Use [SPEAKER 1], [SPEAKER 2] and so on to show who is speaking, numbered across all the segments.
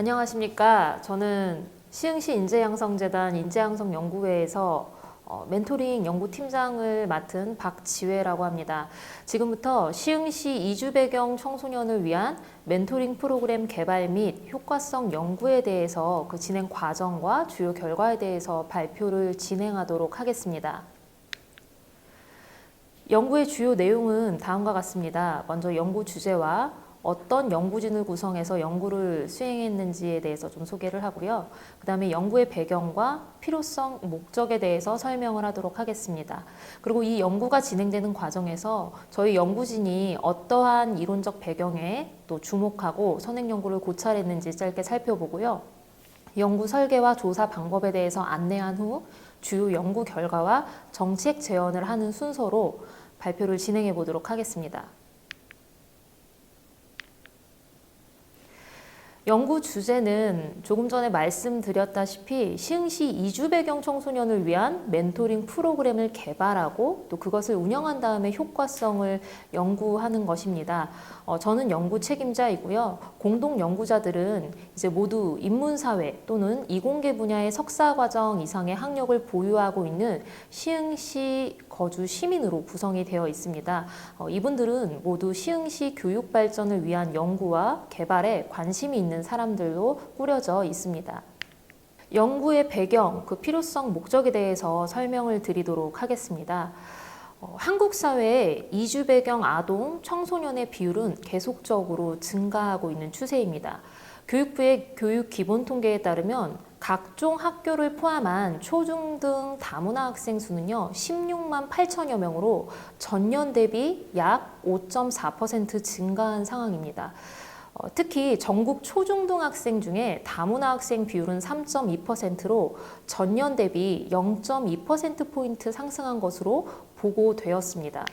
[SPEAKER 1] 안녕하십니까. 저는 시흥시 인재양성재단 인재양성연구회에서 멘토링 연구팀장을 맡은 박지회라고 합니다. 지금부터 시흥시 이주 배경 청소년을 위한 멘토링 프로그램 개발 및 효과성 연구에 대해서 그 진행 과정과 주요 결과에 대해서 발표를 진행하도록 하겠습니다. 연구의 주요 내용은 다음과 같습니다. 먼저 연구 주제와 어떤 연구진을 구성해서 연구를 수행했는지에 대해서 좀 소개를 하고요. 그 다음에 연구의 배경과 필요성, 목적에 대해서 설명을 하도록 하겠습니다. 그리고 이 연구가 진행되는 과정에서 저희 연구진이 어떠한 이론적 배경에 또 주목하고 선행 연구를 고찰했는지 짧게 살펴보고요. 연구 설계와 조사 방법에 대해서 안내한 후 주요 연구 결과와 정책 제언을 하는 순서로 발표를 진행해 보도록 하겠습니다. 연구 주제는 조금 전에 말씀드렸다시피 시흥시 이주 배경 청소년을 위한 멘토링 프로그램을 개발하고 또 그것을 운영한 다음에 효과성을 연구하는 것입니다. 저는 연구 책임자이고요. 공동 연구자들은 이제 모두 인문사회 또는 이공계 분야의 석사과정 이상의 학력을 보유하고 있는 시흥시 거주 시민으로 구성이 되어 있습니다. 이분들은 모두 시흥시 교육 발전을 위한 연구와 개발에 관심이 있는 사람들로 꾸려져 있습니다. 연구의 배경, 그 필요성, 목적에 대해서 설명을 드리도록 하겠습니다. 한국 사회의 이주 배경 아동, 청소년의 비율은 계속적으로 증가하고 있는 추세입니다. 교육부의 교육 기본 통계에 따르면 각종 학교를 포함한 초중등 다문화 학생 수는요 16만 8천여 명으로 전년 대비 약 5.4% 증가한 상황입니다. 특히 전국 초중등 학생 중에 다문화 학생 비율은 3.2%로 전년 대비 0.2%포인트 상승한 것으로 보고되었습니다.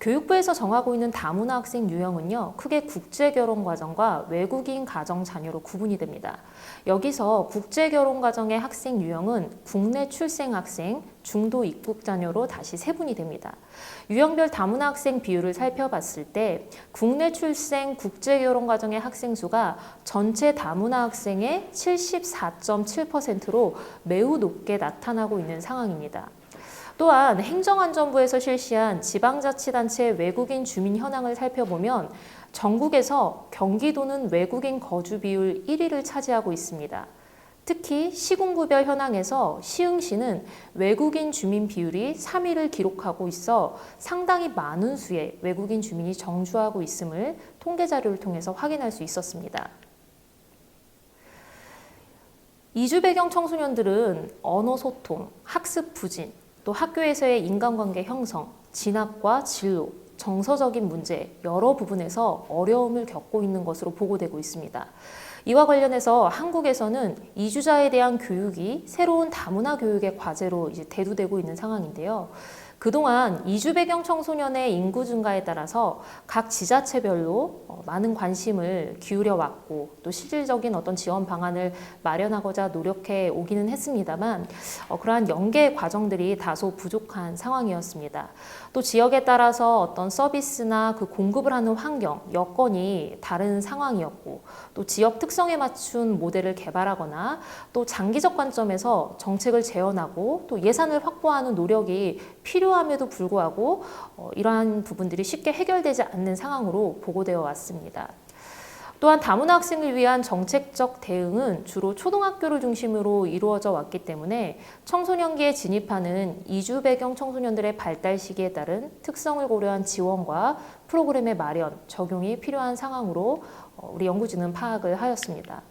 [SPEAKER 1] 교육부에서 정하고 있는 다문화 학생 유형은요, 크게 국제결혼과정과 외국인 가정 자녀로 구분이 됩니다. 여기서 국제결혼과정의 학생 유형은 국내 출생 학생, 중도 입국 자녀로 다시 세분이 됩니다. 유형별 다문화 학생 비율을 살펴봤을 때 국내 출생 국제결혼과정의 학생 수가 전체 다문화 학생의 74.7%로 매우 높게 나타나고 있는 상황입니다. 또한 행정안전부에서 실시한 지방자치단체 외국인 주민 현황을 살펴보면 전국에서 경기도는 외국인 거주 비율 1위를 차지하고 있습니다. 특히 시군구별 현황에서 시흥시는 외국인 주민 비율이 3위를 기록하고 있어 상당히 많은 수의 외국인 주민이 정주하고 있음을 통계 자료를 통해서 확인할 수 있었습니다. 이주 배경 청소년들은 언어 소통, 학습 부진, 또 학교에서의 인간관계 형성, 진학과 진로, 정서적인 문제 여러 부분에서 어려움을 겪고 있는 것으로 보고되고 있습니다. 이와 관련해서 한국에서는 이주자에 대한 교육이 새로운 다문화 교육의 과제로 이제 대두되고 있는 상황인데요. 그동안 이주 배경 청소년의 인구 증가에 따라서 각 지자체별로 많은 관심을 기울여 왔고 또 실질적인 어떤 지원 방안을 마련하고자 노력해 오기는 했습니다만 그러한 연계 과정들이 다소 부족한 상황이었습니다. 또 지역에 따라서 어떤 서비스나 그 공급을 하는 환경, 여건이 다른 상황이었고 또 지역 특성에 맞춘 모델을 개발하거나 또 장기적 관점에서 정책을 재현하고 또 예산을 확보하는 노력이 필요함에도 불구하고 이러한 부분들이 쉽게 해결되지 않는 상황으로 보고되어 왔습니다. 또한 다문화 학생을 위한 정책적 대응은 주로 초등학교를 중심으로 이루어져 왔기 때문에 청소년기에 진입하는 이주 배경 청소년들의 발달 시기에 따른 특성을 고려한 지원과 프로그램의 마련, 적용이 필요한 상황으로 우리 연구진은 파악을 하였습니다.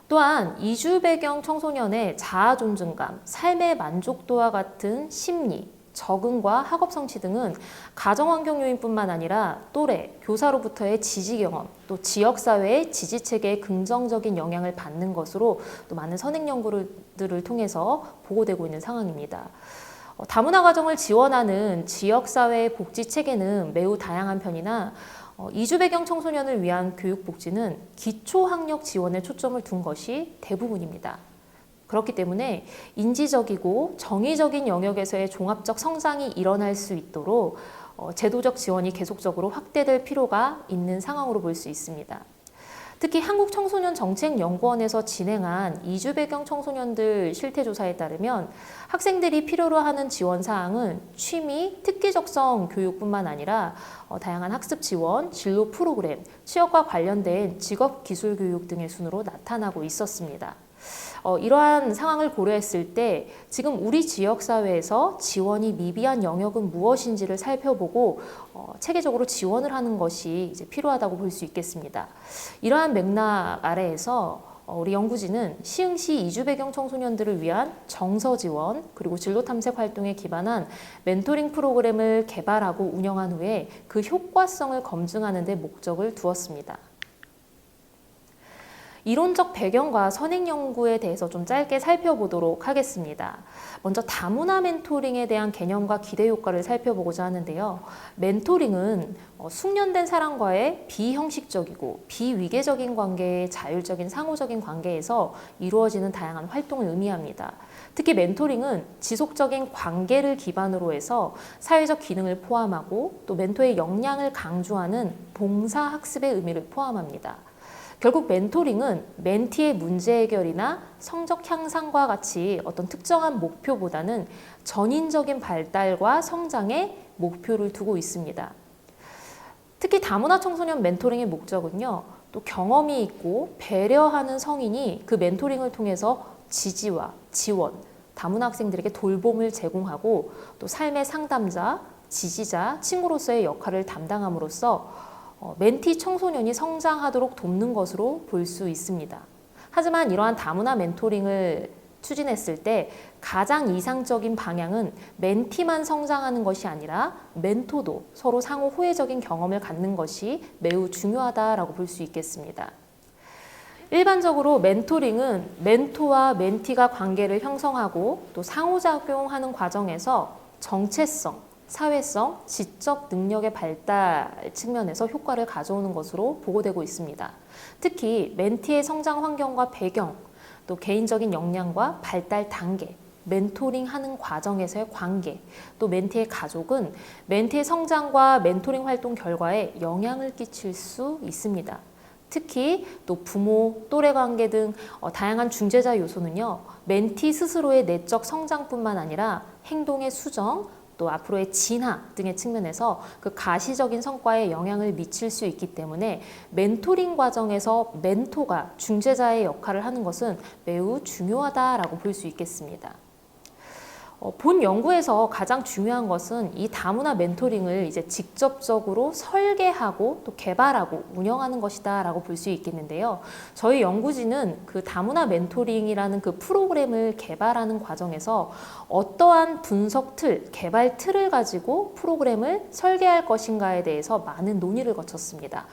[SPEAKER 1] 또한 이주 배경 청소년의 자아 존중감, 삶의 만족도와 같은 심리, 적응과 학업 성취 등은 가정환경 요인뿐만 아니라 또래, 교사로부터의 지지 경험, 또 지역사회의 지지체계에 긍정적인 영향을 받는 것으로 또 많은 선행 연구들을 통해서 보고되고 있는 상황입니다. 다문화 가정을 지원하는 지역사회의 복지체계는 매우 다양한 편이나 이주 배경 청소년을 위한 교육복지는 기초학력 지원에 초점을 둔 것이 대부분입니다. 그렇기 때문에 인지적이고 정의적인 영역에서의 종합적 성장이 일어날 수 있도록 제도적 지원이 계속적으로 확대될 필요가 있는 상황으로 볼 수 있습니다. 특히 한국청소년정책연구원에서 진행한 이주 배경 청소년들 실태조사에 따르면 학생들이 필요로 하는 지원 사항은 취미, 특기적성 교육뿐만 아니라 다양한 학습 지원, 진로 프로그램, 취업과 관련된 직업 기술 교육 등의 순으로 나타나고 있었습니다. 이러한 상황을 고려했을 때 지금 우리 지역사회에서 지원이 미비한 영역은 무엇인지를 살펴보고 체계적으로 지원을 하는 것이 이제 필요하다고 볼 수 있겠습니다. 이러한 맥락 아래에서 우리 연구진은 시흥시 이주 배경 청소년들을 위한 정서 지원 그리고 진로 탐색 활동에 기반한 멘토링 프로그램을 개발하고 운영한 후에 그 효과성을 검증하는 데 목적을 두었습니다. 이론적 배경과 선행 연구에 대해서 좀 짧게 살펴보도록 하겠습니다. 먼저 다문화 멘토링에 대한 개념과 기대 효과를 살펴보고자 하는데요. 멘토링은 숙련된 사람과의 비형식적이고 비위계적인 관계의 자율적인 상호적인 관계에서 이루어지는 다양한 활동을 의미합니다. 특히 멘토링은 지속적인 관계를 기반으로 해서 사회적 기능을 포함하고 또 멘토의 역량을 강조하는 봉사학습의 의미를 포함합니다. 결국 멘토링은 멘티의 문제 해결이나 성적 향상과 같이 어떤 특정한 목표보다는 전인적인 발달과 성장에 목표를 두고 있습니다. 특히 다문화 청소년 멘토링의 목적은요, 또 경험이 있고 배려하는 성인이 그 멘토링을 통해서 지지와 지원, 다문화 학생들에게 돌봄을 제공하고 또 삶의 상담자, 지지자, 친구로서의 역할을 담당함으로써 멘티 청소년이 성장하도록 돕는 것으로 볼 수 있습니다. 하지만 이러한 다문화 멘토링을 추진했을 때 가장 이상적인 방향은 멘티만 성장하는 것이 아니라 멘토도 서로 상호 호혜적인 경험을 갖는 것이 매우 중요하다라고 볼 수 있겠습니다. 일반적으로 멘토링은 멘토와 멘티가 관계를 형성하고 또 상호작용하는 과정에서 정체성, 사회성, 지적 능력의 발달 측면에서 효과를 가져오는 것으로 보고되고 있습니다. 특히 멘티의 성장 환경과 배경, 또 개인적인 역량과 발달 단계, 멘토링하는 과정에서의 관계, 또 멘티의 가족은 멘티의 성장과 멘토링 활동 결과에 영향을 끼칠 수 있습니다. 특히 또 부모, 또래 관계 등 다양한 중재자 요소는요, 멘티 스스로의 내적 성장뿐만 아니라 행동의 수정, 또 앞으로의 진화 등의 측면에서 그 가시적인 성과에 영향을 미칠 수 있기 때문에 멘토링 과정에서 멘토가 중재자의 역할을 하는 것은 매우 중요하다라고 볼 수 있겠습니다. 본 연구에서 가장 중요한 것은 이 다문화 멘토링을 이제 직접적으로 설계하고 또 개발하고 운영하는 것이다라고 볼 수 있겠는데요. 저희 연구진은 그 다문화 멘토링이라는 그 프로그램을 개발하는 과정에서 어떠한 분석 틀, 개발 틀을 가지고 프로그램을 설계할 것인가에 대해서 많은 논의를 거쳤습니다.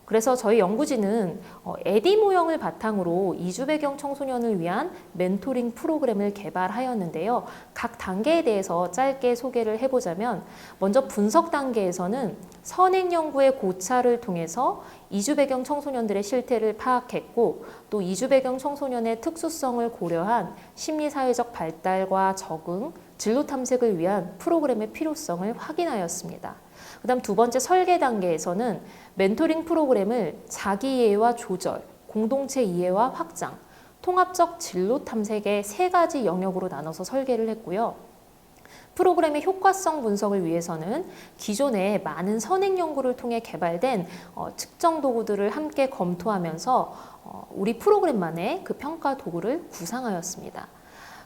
[SPEAKER 1] 그래서 저희 연구진은 에디 모형을 바탕으로 이주 배경 청소년을 위한 멘토링 프로그램을 개발하였는데요. 각 단계에 대해서 짧게 소개를 해보자면 먼저 분석 단계에서는 선행 연구의 고찰을 통해서 이주 배경 청소년들의 실태를 파악했고 또 이주 배경 청소년의 특수성을 고려한 심리사회적 발달과 적응, 진로 탐색을 위한 프로그램의 필요성을 확인하였습니다. 그다음 두 번째 설계 단계에서는 멘토링 프로그램을 자기 이해와 조절, 공동체 이해와 확장, 통합적 진로 탐색의 세 가지 영역으로 나눠서 설계를 했고요. 프로그램의 효과성 분석을 위해서는 기존에 많은 선행 연구를 통해 개발된 측정 도구들을 함께 검토하면서 우리 프로그램만의 그 평가 도구를 구상하였습니다.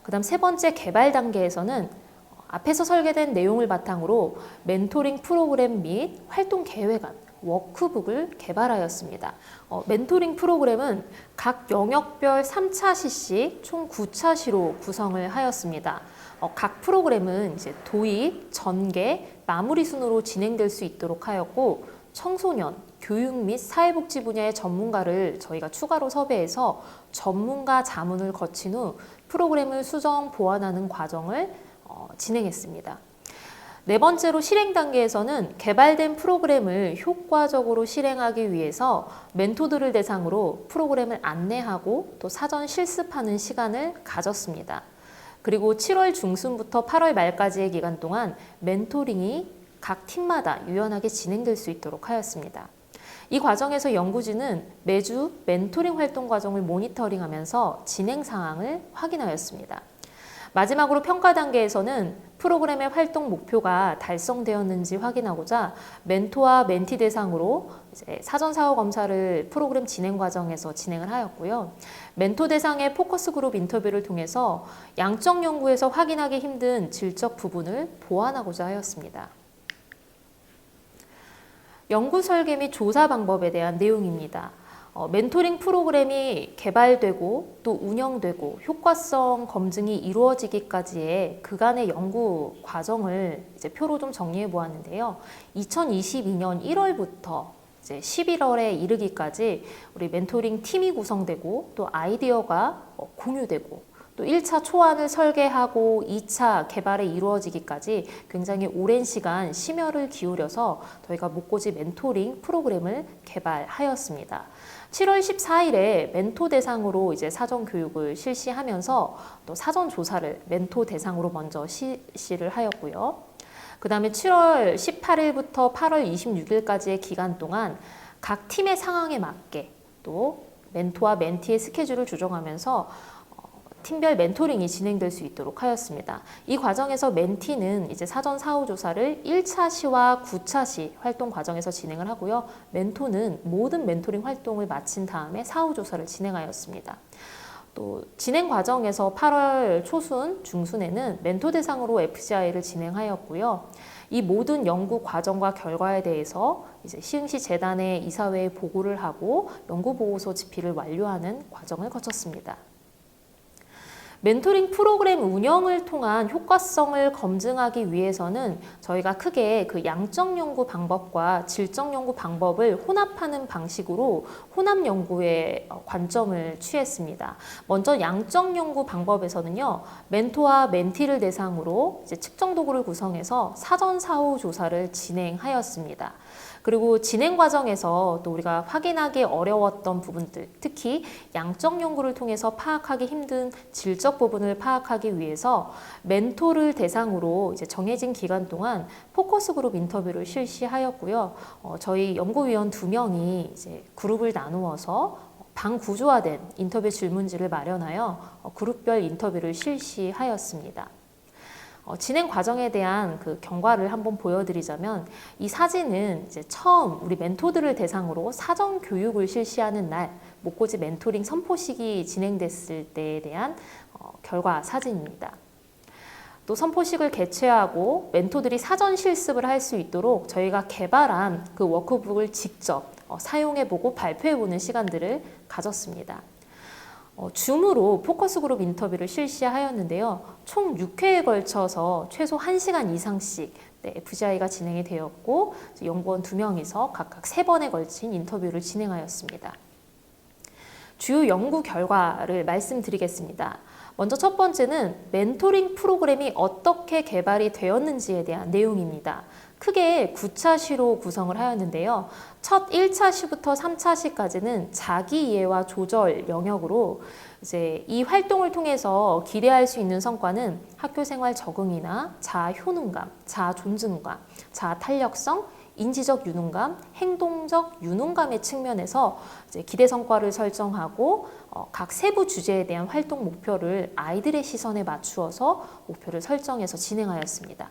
[SPEAKER 1] 그다음 세 번째 개발 단계에서는 앞에서 설계된 내용을 바탕으로 멘토링 프로그램 및 활동 계획안, 워크북을 개발하였습니다. 멘토링 프로그램은 각 영역별 3차 시씩 총 9차 시로 구성을 하였습니다. 각 프로그램은 이제 도입, 전개, 마무리 순으로 진행될 수 있도록 하였고 청소년, 교육 및 사회복지 분야의 전문가를 저희가 추가로 섭외해서 전문가 자문을 거친 후 프로그램을 수정, 보완하는 과정을 진행했습니다. 네 번째로 실행 단계에서는 개발된 프로그램을 효과적으로 실행하기 위해서 멘토들을 대상으로 프로그램을 안내하고 또 사전 실습하는 시간을 가졌습니다. 그리고 7월 중순부터 8월 말까지의 기간 동안 멘토링이 각 팀마다 유연하게 진행될 수 있도록 하였습니다. 이 과정에서 연구진은 매주 멘토링 활동 과정을 모니터링하면서 진행 상황을 확인하였습니다. 마지막으로 평가 단계에서는 프로그램의 활동 목표가 달성되었는지 확인하고자 멘토와 멘티 대상으로 사전 사후 검사를 프로그램 진행 과정에서 진행을 하였고요. 멘토 대상의 포커스 그룹 인터뷰를 통해서 양적 연구에서 확인하기 힘든 질적 부분을 보완하고자 하였습니다. 연구 설계 및 조사 방법에 대한 내용입니다. 멘토링 프로그램이 개발되고 또 운영되고 효과성 검증이 이루어지기까지의 그간의 연구 과정을 이제 표로 좀 정리해 보았는데요. 2022년 1월부터 이제 11월에 이르기까지 우리 멘토링 팀이 구성되고 또 아이디어가 공유되고 또 1차 초안을 설계하고 2차 개발에 이루어지기까지 굉장히 오랜 시간 심혈을 기울여서 저희가 목고지 멘토링 프로그램을 개발하였습니다. 7월 14일에 멘토 대상으로 이제 사전 교육을 실시하면서 또 사전 조사를 멘토 대상으로 먼저 실시를 하였고요. 그 다음에 7월 18일부터 8월 26일까지의 기간 동안 각 팀의 상황에 맞게 또 멘토와 멘티의 스케줄을 조정하면서 팀별 멘토링이 진행될 수 있도록 하였습니다. 이 과정에서 멘티는 이제 사전 사후 조사를 1차 시와 9차 시 활동 과정에서 진행을 하고요. 멘토는 모든 멘토링 활동을 마친 다음에 사후 조사를 진행하였습니다. 또 진행 과정에서 8월 초순, 중순에는 멘토 대상으로 FGI를 진행하였고요. 이 모든 연구 과정과 결과에 대해서 이제 시흥시 재단에 이사회에 보고를 하고 연구 보고서 집필을 완료하는 과정을 거쳤습니다. 멘토링 프로그램 운영을 통한 효과성을 검증하기 위해서는 저희가 크게 그 양적 연구 방법과 질적 연구 방법을 혼합하는 방식으로 혼합 연구의 관점을 취했습니다. 먼저 양적 연구 방법에서는요, 멘토와 멘티를 대상으로 이제 측정 도구를 구성해서 사전 사후 조사를 진행하였습니다. 그리고 진행 과정에서 또 우리가 확인하기 어려웠던 부분들, 특히 양적 연구를 통해서 파악하기 힘든 질적 부분을 파악하기 위해서 멘토를 대상으로 이제 정해진 기간 동안 포커스 그룹 인터뷰를 실시하였고요. 저희 연구위원 2명이 이제 그룹을 나누어서 방 구조화된 인터뷰 질문지를 마련하여 그룹별 인터뷰를 실시하였습니다. 진행 과정에 대한 그 경과를 한번 보여드리자면 이 사진은 이제 처음 우리 멘토들을 대상으로 사전 교육을 실시하는 날 목고지 멘토링 선포식이 진행됐을 때에 대한 결과 사진입니다. 또 선포식을 개최하고 멘토들이 사전 실습을 할 수 있도록 저희가 개발한 그 워크북을 직접 사용해보고 발표해보는 시간들을 가졌습니다. 줌으로 포커스 그룹 인터뷰를 실시하였는데요. 총 6회에 걸쳐서 최소 1시간 이상씩 FGI가 진행이 되었고 연구원 2명이서 각각 3번에 걸친 인터뷰를 진행하였습니다. 주요 연구 결과를 말씀드리겠습니다. 먼저 첫 번째는 멘토링 프로그램이 어떻게 개발이 되었는지에 대한 내용입니다. 크게 9차 시로 구성을 하였는데요. 첫 1차 시부터 3차 시까지는 자기 이해와 조절 영역으로 이제 이 활동을 통해서 기대할 수 있는 성과는 학교 생활 적응이나 자아 효능감, 자아 존중감, 자아 탄력성, 인지적 유능감, 행동적 유능감의 측면에서 이제 기대 성과를 설정하고 각 세부 주제에 대한 활동 목표를 아이들의 시선에 맞추어서 목표를 설정해서 진행하였습니다.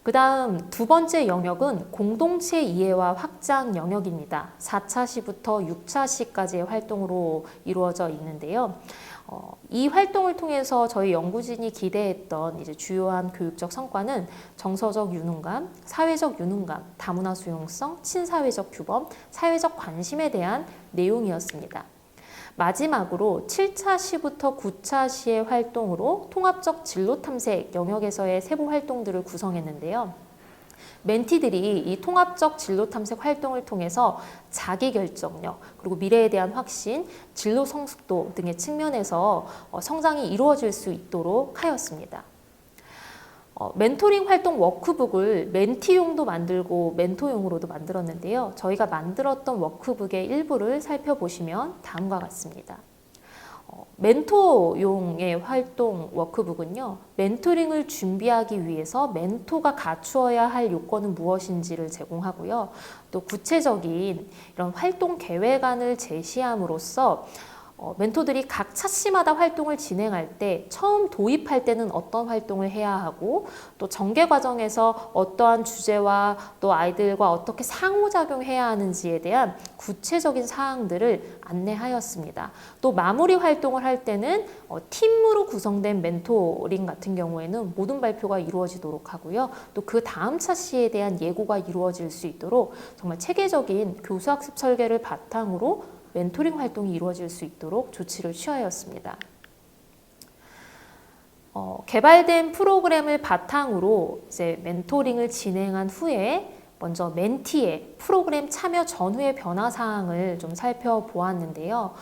[SPEAKER 1] 그 다음 두 번째 영역은 공동체 이해와 확장 영역입니다. 4차 시부터 6차 시까지의 활동으로 이루어져 있는데요. 이 활동을 통해서 저희 연구진이 기대했던 이제 주요한 교육적 성과는 정서적 유능감, 사회적 유능감, 다문화 수용성, 친사회적 규범, 사회적 관심에 대한 내용이었습니다. 마지막으로 7차 시부터 9차 시의 활동으로 통합적 진로 탐색 영역에서의 세부 활동들을 구성했는데요. 멘티들이 이 통합적 진로 탐색 활동을 통해서 자기 결정력, 그리고 미래에 대한 확신, 진로 성숙도 등의 측면에서 성장이 이루어질 수 있도록 하였습니다. 멘토링 활동 워크북을 멘티용도 만들고 멘토용으로도 만들었는데요. 저희가 만들었던 워크북의 일부를 살펴보시면 다음과 같습니다. 멘토용의 활동 워크북은요, 멘토링을 준비하기 위해서 멘토가 갖추어야 할 요건은 무엇인지를 제공하고요. 또 구체적인 이런 활동 계획안을 제시함으로써 멘토들이 각 차시마다 활동을 진행할 때 처음 도입할 때는 어떤 활동을 해야 하고 또 전개 과정에서 어떠한 주제와 또 아이들과 어떻게 상호작용해야 하는지에 대한 구체적인 사항들을 안내하였습니다. 또 마무리 활동을 할 때는 팀으로 구성된 멘토링 같은 경우에는 모든 발표가 이루어지도록 하고요. 또 그 다음 차시에 대한 예고가 이루어질 수 있도록 정말 체계적인 교수학습 설계를 바탕으로 멘토링 활동이 이루어질 수 있도록 조치를 취하였습니다. 개발된 프로그램을 바탕으로 이제 멘토링을 진행한 후에 먼저 멘티의 프로그램 참여 전후의 변화 사항을 좀 살펴보았는데요.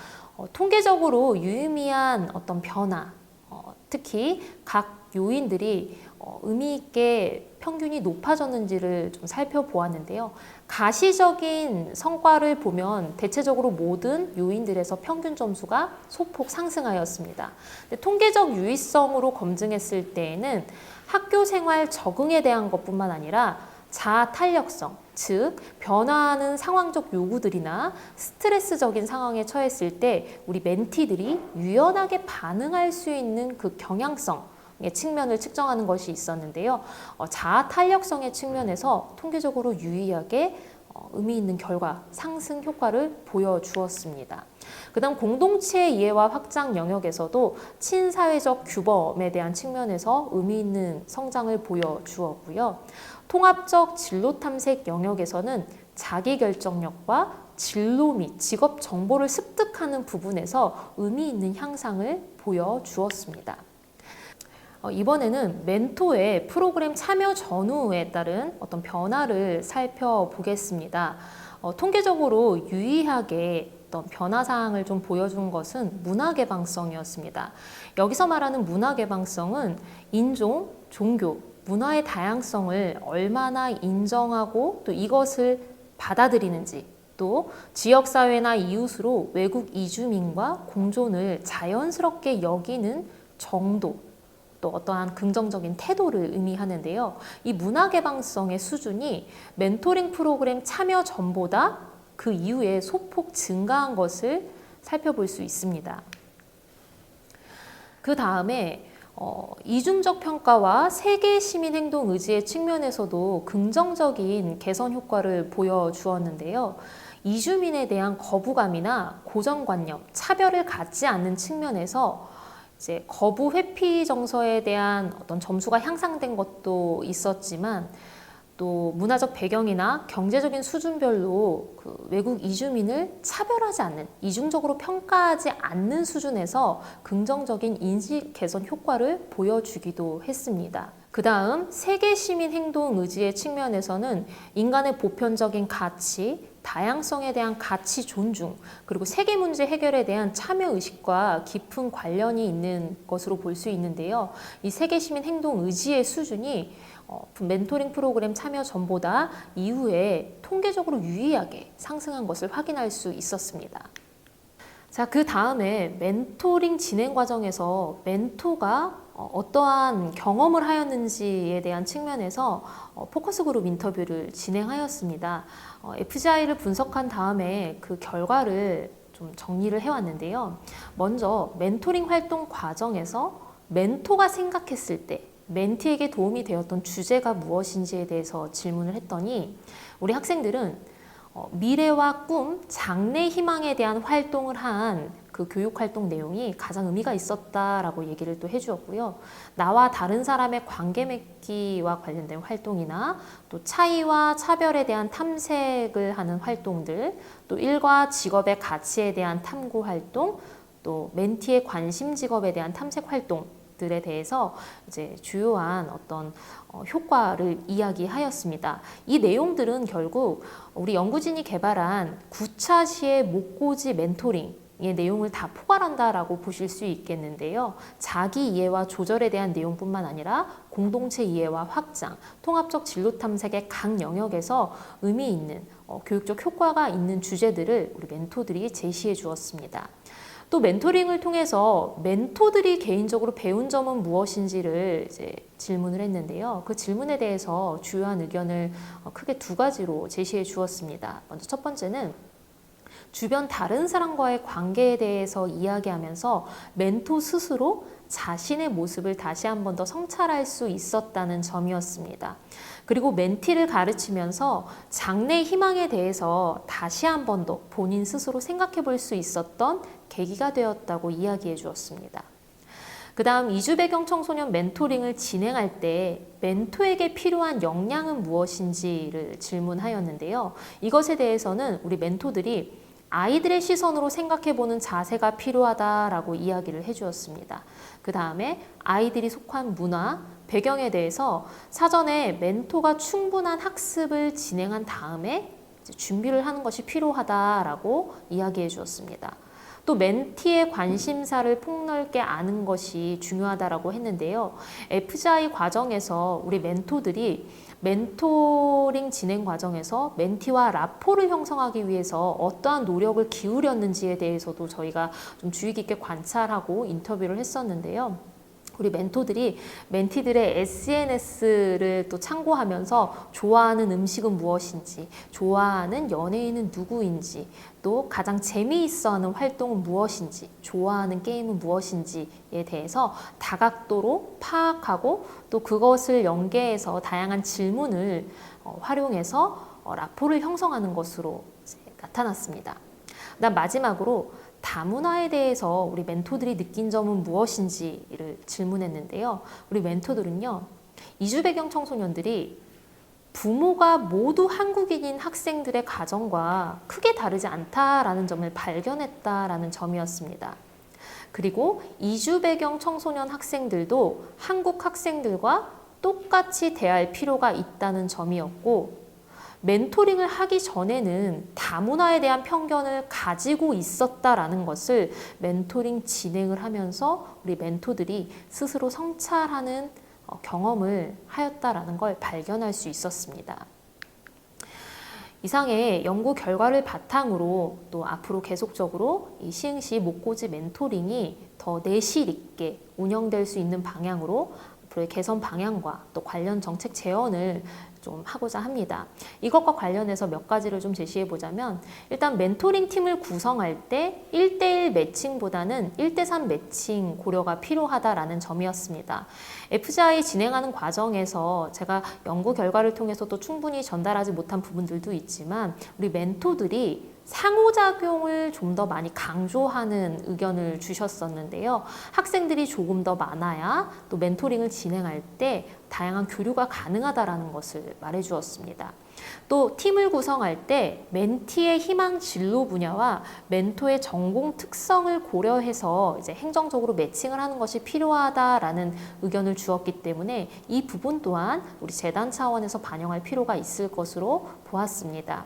[SPEAKER 1] 통계적으로 유의미한 어떤 변화, 특히 각 요인들이 의미 있게 평균이 높아졌는지를 좀 살펴보았는데요. 가시적인 성과를 보면 대체적으로 모든 요인들에서 평균 점수가 소폭 상승하였습니다. 통계적 유의성으로 검증했을 때에는 학교 생활 적응에 대한 것뿐만 아니라 자아 탄력성, 즉 변화하는 상황적 요구들이나 스트레스적인 상황에 처했을 때 우리 멘티들이 유연하게 반응할 수 있는 그 경향성 의 측면을 측정하는 것이 있었는데요. 자아 탄력성의 측면에서 통계적으로 유의하게 의미 있는 결과, 상승 효과를 보여주었습니다. 그 다음 공동체 이해와 확장 영역에서도 친사회적 규범에 대한 측면에서 의미 있는 성장을 보여주었고요. 통합적 진로 탐색 영역에서는 자기결정력과 진로 및 직업 정보를 습득하는 부분에서 의미 있는 향상을 보여주었습니다. 이번에는 멘토의 프로그램 참여 전후에 따른 어떤 변화를 살펴보겠습니다. 통계적으로 유의하게 어떤 변화 사항을 좀 보여준 것은 문화 개방성이었습니다. 여기서 말하는 문화 개방성은 인종, 종교, 문화의 다양성을 얼마나 인정하고 또 이것을 받아들이는지, 또 지역사회나 이웃으로 외국 이주민과 공존을 자연스럽게 여기는 정도, 또 어떠한 긍정적인 태도를 의미하는데요. 이 문화 개방성의 수준이 멘토링 프로그램 참여 전보다 그 이후에 소폭 증가한 것을 살펴볼 수 있습니다. 그 다음에 이중적 평가와 세계 시민 행동 의지의 측면에서도 긍정적인 개선 효과를 보여주었는데요. 이주민에 대한 거부감이나 고정관념, 차별을 갖지 않는 측면에서 이제 거부 회피 정서에 대한 어떤 점수가 향상된 것도 있었지만 또 문화적 배경이나 경제적인 수준별로 그 외국 이주민을 차별하지 않는, 이중적으로 평가하지 않는 수준에서 긍정적인 인식 개선 효과를 보여주기도 했습니다. 그 다음 세계 시민 행동 의지의 측면에서는 인간의 보편적인 가치, 다양성에 대한 가치 존중, 그리고 세계 문제 해결에 대한 참여의식과 깊은 관련이 있는 것으로 볼 수 있는데요. 이 세계 시민 행동 의지의 수준이 멘토링 프로그램 참여 전보다 이후에 통계적으로 유의하게 상승한 것을 확인할 수 있었습니다. 자, 그 다음에 멘토링 진행 과정에서 멘토가 어떠한 경험을 하였는지에 대한 측면에서 포커스 그룹 인터뷰를 진행하였습니다. FGI를 분석한 다음에 그 결과를 좀 정리를 해왔는데요. 먼저 멘토링 활동 과정에서 멘토가 생각했을 때 멘티에게 도움이 되었던 주제가 무엇인지에 대해서 질문을 했더니 우리 학생들은 미래와 꿈, 장래 희망에 대한 활동을 한 그 교육활동 내용이 가장 의미가 있었다라고 얘기를 또 해주었고요. 나와 다른 사람의 관계 맺기와 관련된 활동이나 또 차이와 차별에 대한 탐색을 하는 활동들, 또 일과 직업의 가치에 대한 탐구 활동, 또 멘티의 관심 직업에 대한 탐색 활동 들에 대해서 이제 주요한 어떤 효과를 이야기하였습니다. 이 내용들은 결국 우리 연구진이 개발한 9차 시의 목고지 멘토링 의 내용을 다 포괄한다라고 보실 수 있겠는데요. 자기 이해와 조절에 대한 내용뿐만 아니라 공동체 이해와 확장, 통합적 진로 탐색의 각 영역에서 의미 있는 교육적 효과가 있는 주제들을 우리 멘토들이 제시해 주었습니다. 또 멘토링을 통해서 멘토들이 개인적으로 배운 점은 무엇인지를 이제 질문을 했는데요. 그 질문에 대해서 주요한 의견을 크게 두 가지로 제시해 주었습니다. 먼저 첫 번째는 주변 다른 사람과의 관계에 대해서 이야기하면서 멘토 스스로 자신의 모습을 다시 한 번 더 성찰할 수 있었다는 점이었습니다. 그리고 멘티를 가르치면서 장래 희망에 대해서 다시 한 번 더 본인 스스로 생각해 볼 수 있었던 계기가 되었다고 이야기해 주었습니다. 그 다음 이주 배경 청소년 멘토링을 진행할 때 멘토에게 필요한 역량은 무엇인지를 질문하였는데요. 이것에 대해서는 우리 멘토들이 아이들의 시선으로 생각해보는 자세가 필요하다라고 이야기를 해주었습니다. 그 다음에 아이들이 속한 문화, 배경에 대해서 사전에 멘토가 충분한 학습을 진행한 다음에 준비를 하는 것이 필요하다라고 이야기해 주었습니다. 또 멘티의 관심사를 폭넓게 아는 것이 중요하다라고 했는데요. FGI 과정에서 우리 멘토들이 멘토링 진행 과정에서 멘티와 라포를 형성하기 위해서 어떠한 노력을 기울였는지에 대해서도 저희가 좀 주의 깊게 관찰하고 인터뷰를 했었는데요. 우리 멘토들이 멘티들의 SNS를 또 참고하면서 좋아하는 음식은 무엇인지, 좋아하는 연예인은 누구인지, 또 가장 재미있어하는 활동은 무엇인지, 좋아하는 게임은 무엇인지에 대해서 다각도로 파악하고 또 그것을 연계해서 다양한 질문을 활용해서 라포를 형성하는 것으로 나타났습니다. 그다음 마지막으로 다문화에 대해서 우리 멘토들이 느낀 점은 무엇인지를 질문했는데요. 우리 멘토들은요, 이주 배경 청소년들이 부모가 모두 한국인인 학생들의 가정과 크게 다르지 않다라는 점을 발견했다라는 점이었습니다. 그리고 이주 배경 청소년 학생들도 한국 학생들과 똑같이 대할 필요가 있다는 점이었고, 멘토링을 하기 전에는 다문화에 대한 편견을 가지고 있었다라는 것을 멘토링 진행을 하면서 우리 멘토들이 스스로 성찰하는 경험을 하였다라는 걸 발견할 수 있었습니다. 이상의 연구 결과를 바탕으로 또 앞으로 계속적으로 이 시흥시 목고지 멘토링이 더 내실 있게 운영될 수 있는 방향으로 앞으로의 개선 방향과 또 관련 정책 제언을 좀 하고자 합니다. 이것과 관련해서 몇 가지를 좀 제시해 보자면, 일단 멘토링 팀을 구성할 때 1대1 매칭보다는 1대3 매칭 고려가 필요하다라는 점이었습니다. FGI 진행하는 과정에서 제가 연구 결과를 통해서도 충분히 전달하지 못한 부분들도 있지만, 우리 멘토들이 상호작용을 좀 더 많이 강조하는 의견을 주셨었는데요. 학생들이 조금 더 많아야 또 멘토링을 진행할 때 다양한 교류가 가능하다라는 것을 말해주었습니다. 또 팀을 구성할 때 멘티의 희망 진로 분야와 멘토의 전공 특성을 고려해서 이제 행정적으로 매칭을 하는 것이 필요하다라는 의견을 주었기 때문에 이 부분 또한 우리 재단 차원에서 반영할 필요가 있을 것으로 보았습니다.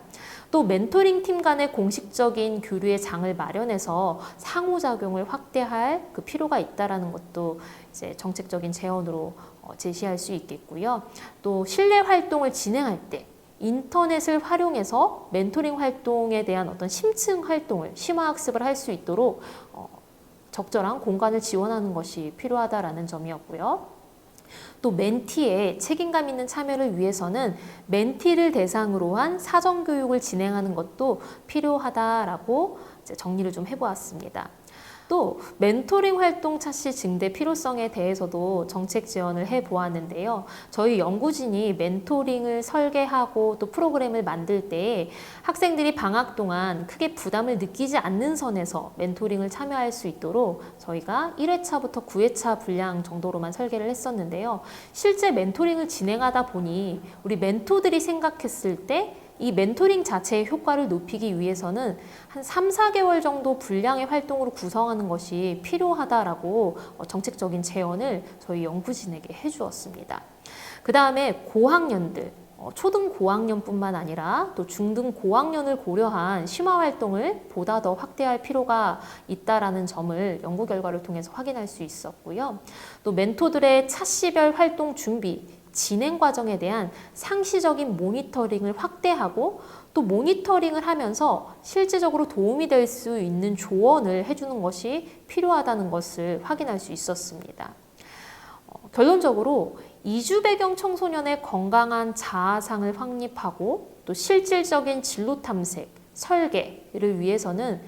[SPEAKER 1] 또 멘토링 팀 간의 공식적인 교류의 장을 마련해서 상호작용을 확대할 그 필요가 있다라는 것도 이제 정책적인 제언으로 제시할 수 있겠고요. 또 실내 활동을 진행할 때 인터넷을 활용해서 멘토링 활동에 대한 어떤 심층 활동을, 심화학습을 할 수 있도록 적절한 공간을 지원하는 것이 필요하다라는 점이었고요. 또 멘티의 책임감 있는 참여를 위해서는 멘티를 대상으로 한 사전교육을 진행하는 것도 필요하다라고 이제 정리를 좀 해보았습니다. 또 멘토링 활동 차시 증대 필요성에 대해서도 정책 지원을 해보았는데요. 저희 연구진이 멘토링을 설계하고 또 프로그램을 만들 때 학생들이 방학 동안 크게 부담을 느끼지 않는 선에서 멘토링을 참여할 수 있도록 저희가 1회차부터 9회차 분량 정도로만 설계를 했었는데요. 실제 멘토링을 진행하다 보니 우리 멘토들이 생각했을 때 이 멘토링 자체의 효과를 높이기 위해서는 한 3, 4개월 정도 분량의 활동으로 구성하는 것이 필요하다라고 정책적인 제언을 저희 연구진에게 해주었습니다. 그 다음에 고학년들, 초등 고학년뿐만 아니라 또 중등 고학년을 고려한 심화 활동을 보다 더 확대할 필요가 있다라는 점을 연구 결과를 통해서 확인할 수 있었고요. 또 멘토들의 차시별 활동 준비, 진행 과정에 대한 상시적인 모니터링을 확대하고 또 모니터링을 하면서 실질적으로 도움이 될 수 있는 조언을 해주는 것이 필요하다는 것을 확인할 수 있었습니다. 결론적으로 이주 배경 청소년의 건강한 자아상을 확립하고 또 실질적인 진로 탐색, 설계를 위해서는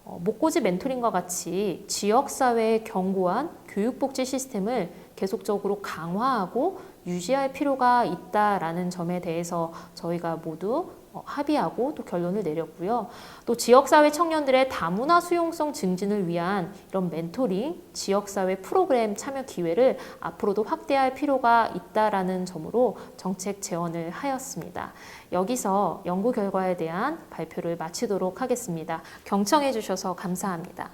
[SPEAKER 1] 목고지 멘토링과 같이 지역사회의 견고한 교육복지 시스템을 계속적으로 강화하고 유지할 필요가 있다라는 점에 대해서 저희가 모두 합의하고 또 결론을 내렸고요. 또 지역사회 청년들의 다문화 수용성 증진을 위한 이런 멘토링, 지역사회 프로그램 참여 기회를 앞으로도 확대할 필요가 있다라는 점으로 정책 제언을 하였습니다. 여기서 연구 결과에 대한 발표를 마치도록 하겠습니다. 경청해 주셔서 감사합니다.